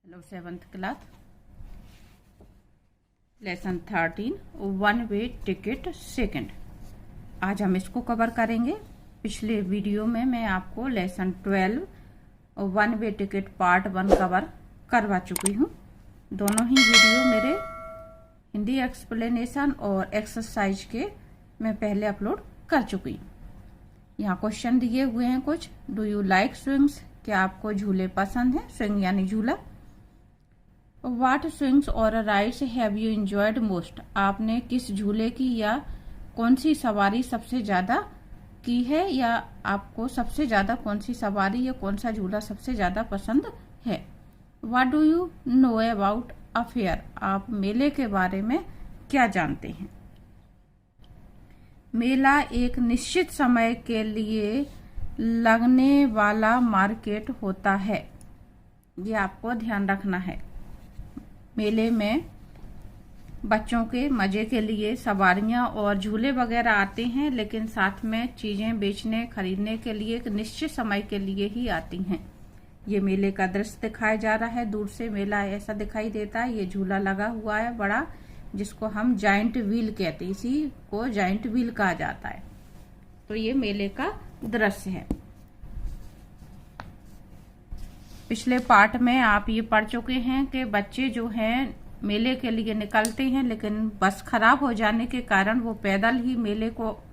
Hello 7th class lesson 13 one way ticket second. आज हम इसको कवर करेंगे। पिछले वीडियो में मैं आपको lesson 12 one way ticket part 1 cover करवा चुकी हूँ। दोनों ही वीडियो मेरे हिंदी एक्सप्लेनेशन और एक्सरसाइज के मैं पहले अपलोड कर चुकी हूँ। यहाँ क्वेश्चन दिए हुए हैं कुछ। Do you like swings? क्या आपको झूले पसंद है? स्विंग यानी झूला। What swings or rides have you enjoyed most? आपने किस झूले की या कौन सी सवारी सबसे ज्यादा की है, या आपको सबसे ज्यादा कौन सी सवारी या कौन सा झूला सबसे ज्यादा पसंद है। What do you know about a fair? आप मेले के बारे में क्या जानते हैं। मेला एक निश्चित समय के लिए लगने वाला मार्केट होता है। ये आपको ध्यान रखना है। मेले में बच्चों के मजे के लिए सवारियां और झूले वगैरह आते हैं, लेकिन साथ में चीजें बेचने खरीदने के लिए एक निश्चित समय के लिए ही आती हैं। ये मेले का दृश्य दिखाया जा रहा है। दूर से मेला ऐसा दिखाई देता है। ये झूला लगा हुआ है बड़ा, जिसको हम जाइंट व्हील कहते हैं। इसी को जाइंट व्हील कहा जाता है। तो ये मेले का दृश्य है। पिछले पार्ट में आप ये पढ़ चुके हैं कि बच्चे जो हैं मेले के लिए निकलते हैं, लेकिन बस खराब हो जाने के कारण वो पैदल ही मेले को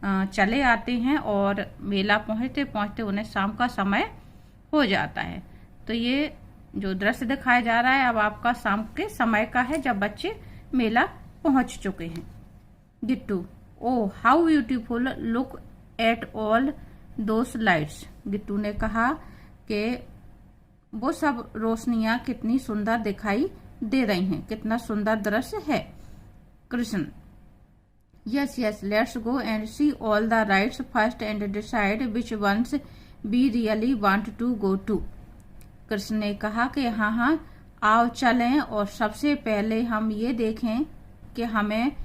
चले आते हैं और मेला पहुंचते पहुंचते उन्हें शाम का समय हो जाता है। तो ये जो दृश्य दिखाया जा रहा है अब आपका शाम के समय का है, जब बच्चे मेला पहुंच चुके हैं। Gittu, oh how beautiful look at all those lights. Gittu ने कहा कि वो सब रोशनियां कितनी सुंदर दिखाई दे रही हैं, कितना सुंदर दृश्य है। Krishna, yes yes let's go and see all the rides first and decide which ones we really want to go to. Krishna ने कहा कि हाँ आओ चलें और सबसे पहले हम ये देखें कि हमें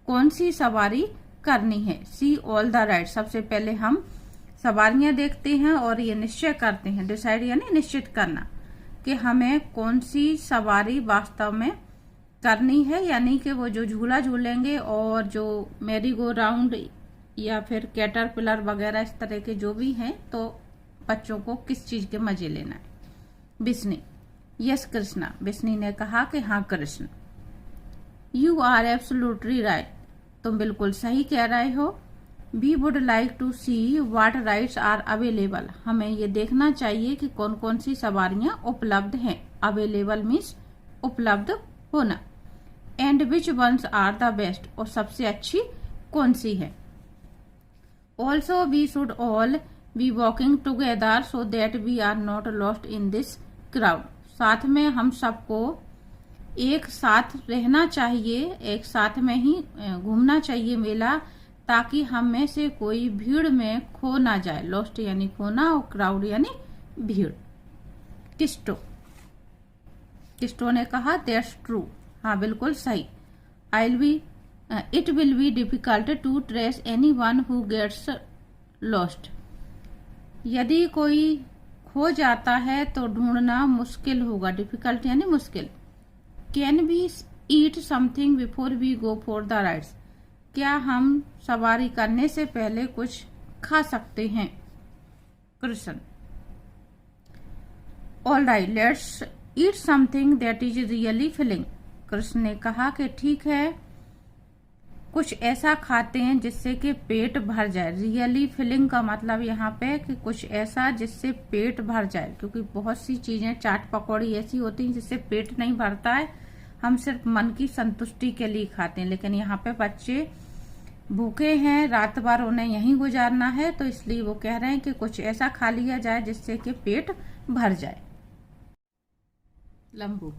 कौन सी सवारी करनी है। सी ऑल द राइड्स, सबसे पहले हम सवारियां देखते हैं और ये निश्चय करते हैं। डिसाइड यानी निश्चित करना कि हमें कौन सी सवारी वास्तव में करनी है, यानी कि वो जो झूला झूलेंगे और जो मैरी गो राउंड या फिर कैटरपिलर वगैरह इस तरह के जो भी हैं, तो बच्चों को किस चीज के मजे लेना है। बिस्नी, यस कृष्णा। बिस्नी ने कहा कि हाँ Krishna. You are absolutely right, तुम बिल्कुल सही कह रहे हो। We would like to see what rides are available. हमें ये देखना चाहिए कि कौन कौन सी सवारियां उपलब्ध हैं। Available means उपलब्ध होना। And which ones are the best, और सबसे अच्छी कौन सी है। Also we should all be walking together so that we are not lost in this crowd. साथ में हम सबको एक साथ रहना चाहिए, एक साथ में ही घूमना चाहिए मेला, ताकि हम में से कोई भीड़ में खो ना जाए। लॉस्ट यानी खोना और क्राउड यानी भीड़। किस्टो ने कहा दैट्स ट्रू, हाँ बिल्कुल सही। It will be difficult to trace anyone who gets lost. यदि कोई खो जाता है तो ढूंढना मुश्किल होगा। डिफिकल्ट यानी मुश्किल। Can we eat something before we go for the rides? क्या हम सवारी करने से पहले कुछ खा सकते हैं। Krishna, all right let's eat something that is really filling. Krishna ने कहा कि ठीक है, कुछ ऐसा खाते हैं जिससे कि पेट भर जाए। रियली फिलिंग का मतलब यहाँ पे कि कुछ ऐसा जिससे पेट भर जाए, क्योंकि बहुत सी चीजें चाट पकौड़ी ऐसी होती हैं जिससे पेट नहीं भरता है। हम सिर्फ मन की संतुष्टि के लिए खाते हैं, लेकिन यहाँ पे बच्चे भूखे हैं, रात भर उन्हें यहीं गुजारना है, तो इसलिए वो कह रहे हैं कि कुछ ऐसा खा लिया जाए जिससे कि पेट भर जाए। Lambu,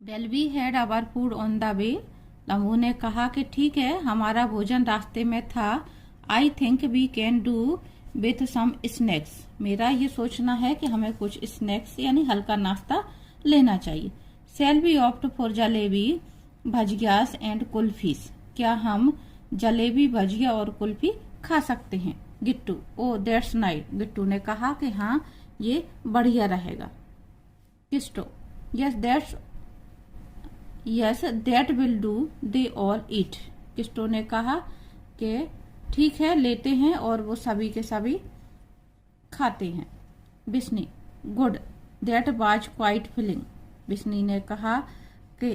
well we had our food on the way. Lambu ने कहा कि ठीक है, हमारा भोजन रास्ते में था। I think we can do with some snacks. मेरा ये सोचना है कि हमें कुछ स्नैक्स यानी हल्का नाश्ता लेना चाहिए। Shall we opt for jalebi, bhajias and kulfis? क्या हम जलेबी, भजिया और कुल्फी खा सकते हैं। गिट्टू, ओ दैट्स नाइस। गिट्टू ने कहा कि हाँ ये बढ़िया रहेगा। Kisto, yes that will do, they all eat. Kisto ने कहा कि ठीक है, लेते हैं, और वो सभी के सभी खाते हैं। Bisni, good, that was quite filling. Bisni ने कहा कि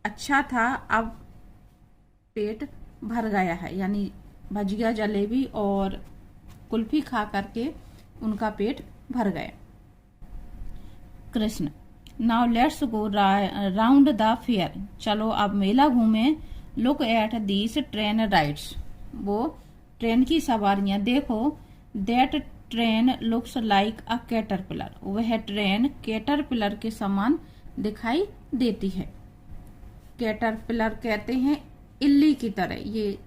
अच्छा था, अब पेट भर गया है, यानी भजिया, जलेबी और कुल्फी खा करके उनका पेट भर गया। Krishna, now let's go round the fair. चलो अब मेला घूमें। Look at these train rides. वो ट्रेन की सवारियां देखो। That train looks like a caterpillar. वह ट्रेन कैटरपिलर के समान दिखाई देती है। कैटरपिलर कहते हैं इल्ली की तरह, ये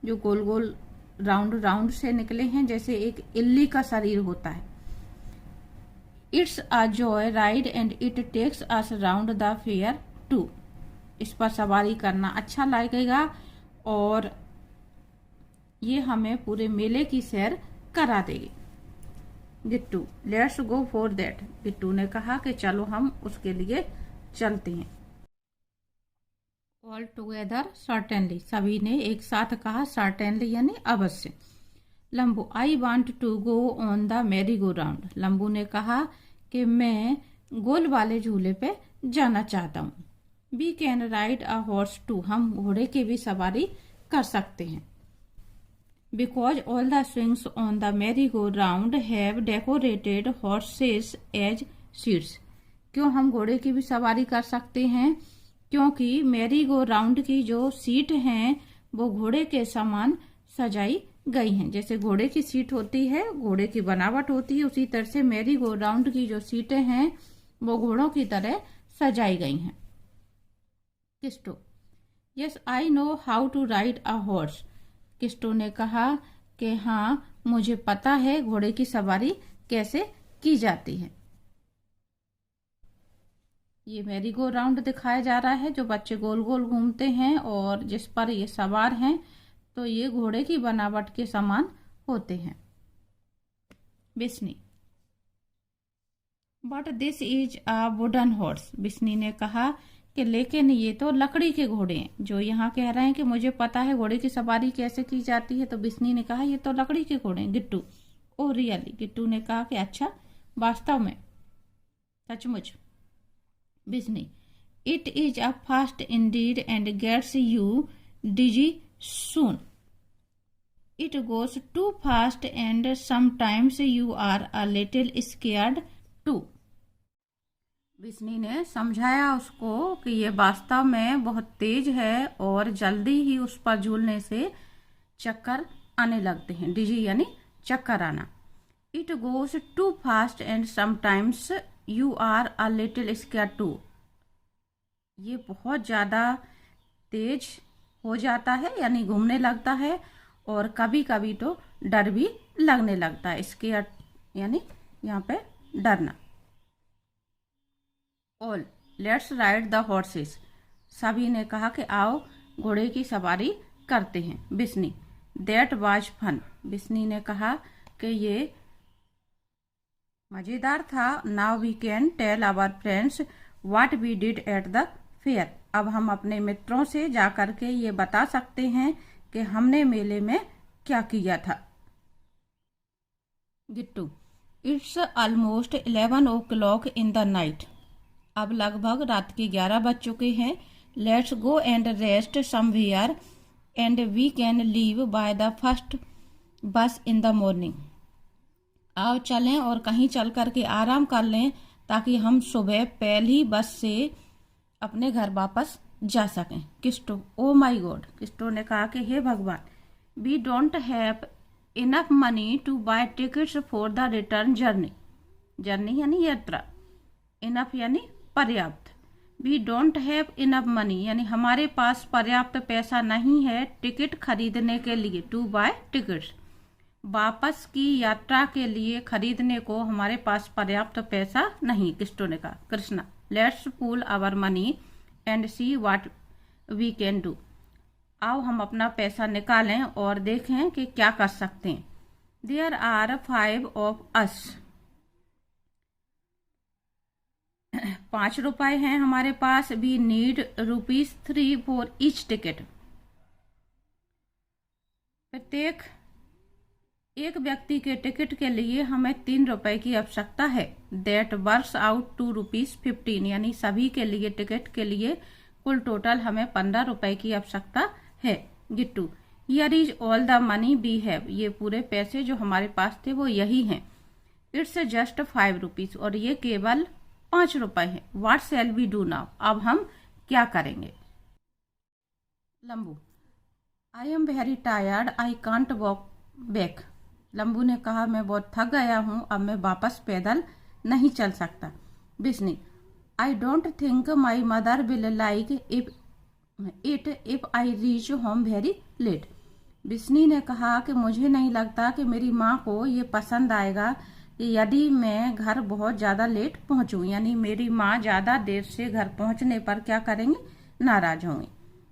जो गोल गोल राउंड राउंड से निकले हैं, जैसे एक इल्ली का शरीर होता है। It's a joy ride and it takes us round the fair too. इस पर सवारी करना अच्छा लगेगा और ये हमें पूरे मेले की सैर करा देगी। Gittu, let's go for that. Gittu ने कहा कि चलो हम उसके लिए चलते हैं। All together certainly. सभी ने एक साथ कहा सर्टेनली यानी अवश्य। Lambu, I want to go on the merry go round. Lambu ने कहा कि मैं गोल वाले झूले पे जाना चाहता हूँ। We can ride a horse too. हम घोड़े की भी सवारी कर सकते हैं। Because all the swings on the merry go round have decorated horses as seats. क्यों हम घोड़े की भी सवारी कर सकते हैं? क्योंकि मैरी गो राउंड की जो सीट हैं वो घोड़े के समान सजाई गई हैं। जैसे घोड़े की सीट होती है, घोड़े की बनावट होती है, उसी तरह से मैरी गो राउंड की जो सीटें हैं वो घोड़ों की तरह सजाई गई हैं। Kisto, yes I know how to ride a horse. Kisto ने कहा कि हाँ, मुझे पता है घोड़े की सवारी कैसे की जाती है। ये मैरी गो राउंड दिखाया जा रहा है, जो बच्चे गोल गोल घूमते हैं और जिस पर ये सवार हैं, तो ये घोड़े की बनावट के समान होते हैं। Bisni, but this is a wooden horse. Bisni ने कहा कि लेकिन ये तो लकड़ी के घोड़े हैं। जो यहाँ कह रहे हैं कि मुझे पता है घोड़े की सवारी कैसे की जाती है, तो बिस्नी ने कहा ये तो लकड़ी के घोड़े हैं। Gittu, oh really. गिट्टू ने कहा कि अच्छा, वास्तव में, सचमुच। Bisni, it is a fast indeed and gets you dizzy soon. It goes too fast and sometimes you are a little scared too. Bisni ने समझाया उसको कि ये वास्तव में बहुत तेज है और जल्दी ही उस पर झूलने से चक्कर आने लगते हैं। डिजी यानी चक्कर आना। It goes too fast and sometimes you are a little scared too. ये बहुत ज्यादा तेज हो जाता है, यानी घूमने लगता है, और कभी कभी तो डर भी लगने लगता है। स्केयर्ड यानी यहाँ पे डरना। All let's ride the horses. सभी ने कहा कि आओ घोड़े की सवारी करते हैं। बिस्नी, दैट वाज फन। बिस्नी ने कहा कि ये मजेदार था। Now we can tell our friends what we did at the fair. अब हम अपने मित्रों से जाकर के ये बता सकते हैं कि हमने मेले में क्या किया था। Gittu, it's almost 11 o'clock in the night. अब लगभग रात के 11 बज चुके हैं। Let's go and rest somewhere and we can leave by the first bus in the morning. आओ चलें और कहीं चल करके आराम कर लें, ताकि हम सुबह पहली बस से अपने घर वापस जा सकें। किस्टो, ओ माई गॉड। किस्टो ने कहा कि हे भगवान, we don't have enough money to bye tickets for the return journey. Journey यानी यात्रा, इनफ यानी पर्याप्त। We don't have enough money यानी हमारे पास पर्याप्त पैसा नहीं है टिकट खरीदने के लिए। टू बाय टिकट्स, वापस की यात्रा के लिए खरीदने को हमारे पास पर्याप्त पैसा नहीं। किस्टो ने कहा। Krishna, let's pool our money and see what we can do. आओ हम अपना पैसा निकालें और देखें कि क्या कर सकते हैं। There are 5 of us। ₹5 हैं हमारे पास। We need ₹3 for each ticket. प्रत्येक एक व्यक्ति के टिकट के लिए हमें ₹3 की आवश्यकता है। दैट वर्क्स आउट टू ₹15, यानी सभी के लिए टिकट के लिए कुल टोटल हमें ₹15 की आवश्यकता है। Gittu, here is all the money we have. ये पूरे पैसे जो हमारे पास थे वो यही हैं। इट्स जस्ट ₹5, और ये केवल ₹5 है। What shall we do now. अब हम क्या करेंगे। Lambu, I am very tired, I can't walk back. Lambu ने कहा, मैं बहुत थक गया हूँ, अब मैं वापस पैदल नहीं चल सकता। Bisni, I don't think my mother will like if I reach home very late. Bisni ने कहा कि मुझे नहीं लगता कि मेरी माँ को ये पसंद आएगा कि यदि मैं घर बहुत ज़्यादा लेट पहुँचूँ, यानी मेरी माँ ज़्यादा देर से घर पहुँचने पर क्या करेंगे, नाराज होंगे।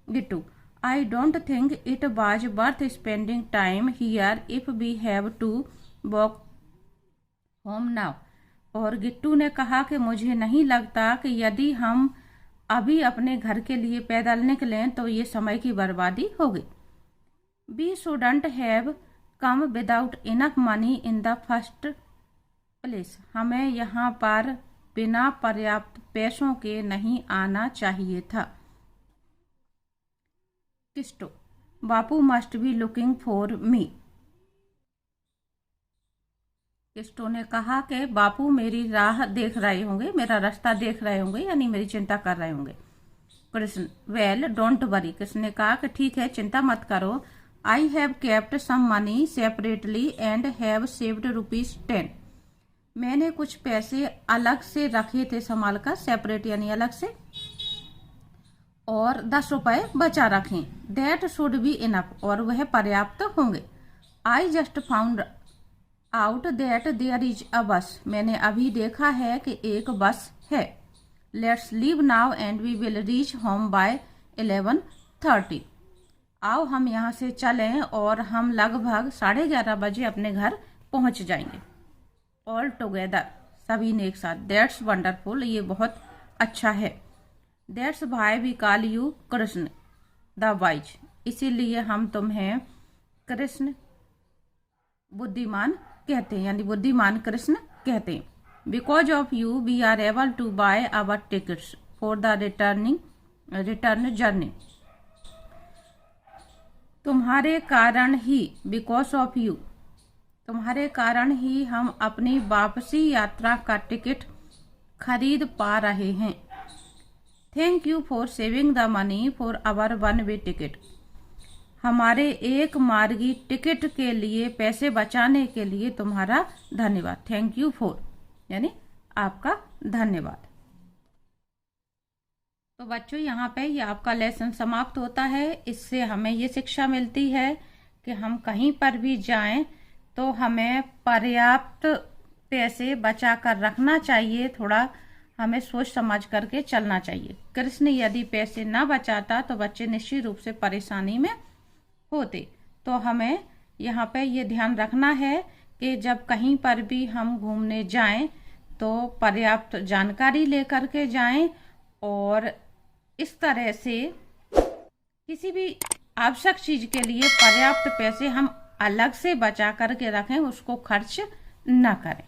Gittu, I don't think it was worth spending time here if we have to walk home now। और गिट्टू ने कहा कि मुझे नहीं लगता कि यदि हम अभी अपने घर के लिए पैदल निकलें तो ये समय की बर्बादी होगी। We shouldn't have come without enough money in the first place। हमें यहाँ पर बिना पर्याप्त पैसों के नहीं आना चाहिए था। Kisto, Bapu must be looking for me. Kisto ने कहा कि बापू मेरी राह देख रहे होंगे, मेरा रास्ता देख रहे होंगे, यानी मेरी चिंता कर रहे होंगे। Krishna, well don't worry. Krishna ने कहा कि ठीक है, चिंता मत करो। I have kept some money separately and have saved ₹10। मैंने कुछ पैसे अलग से रखे थे संभाल कर, सेपरेट यानी अलग से, और ₹10 बचा रखें। दैट शुड बी इनफ, और वह पर्याप्त होंगे। I just found out that there is a bus. मैंने अभी देखा है कि एक बस है। Let's leave now and we will reach home by 11:30। आओ हम यहाँ से चलें और हम लगभग 11:30 बजे अपने घर पहुँच जाएंगे। ऑल टुगेदर, सभी ने एक साथ। दैट्स वंडरफुल, ये बहुत अच्छा है। That's why we call you Krishna the wise. इसीलिए हम तुम्हें कृष्ण बुद्धिमान कहते हैं, यानी बुद्धिमान कृष्ण कहते हैं। Because of you we are able to buy our tickets for the return journey. तुम्हारे कारण ही, बिकॉज ऑफ यू, तुम्हारे कारण ही हम अपनी वापसी यात्रा का टिकट खरीद पा रहे हैं। Thank you for saving the money for hour one way ticket. हमारे एक मार्गी टिकट के लिए पैसे बचाने के लिए तुम्हारा धन्यवाद। थैंक यू फॉर यानी आपका धन्यवाद। तो बच्चों, यहाँ पे ये आपका लेसन समाप्त होता है। इससे हमें ये शिक्षा मिलती है कि हम कहीं पर भी जाएं तो हमें पर्याप्त पैसे बचा कर रखना चाहिए। थोड़ा हमें सोच समझ करके चलना चाहिए। कृष्ण यदि पैसे न बचाता तो बच्चे निश्चित रूप से परेशानी में होते। तो हमें यहाँ पे ये ध्यान रखना है कि जब कहीं पर भी हम घूमने जाएं तो पर्याप्त जानकारी लेकर के जाएं, और इस तरह से किसी भी आवश्यक चीज के लिए पर्याप्त पैसे हम अलग से बचा करके रखें, उसको खर्च न करें।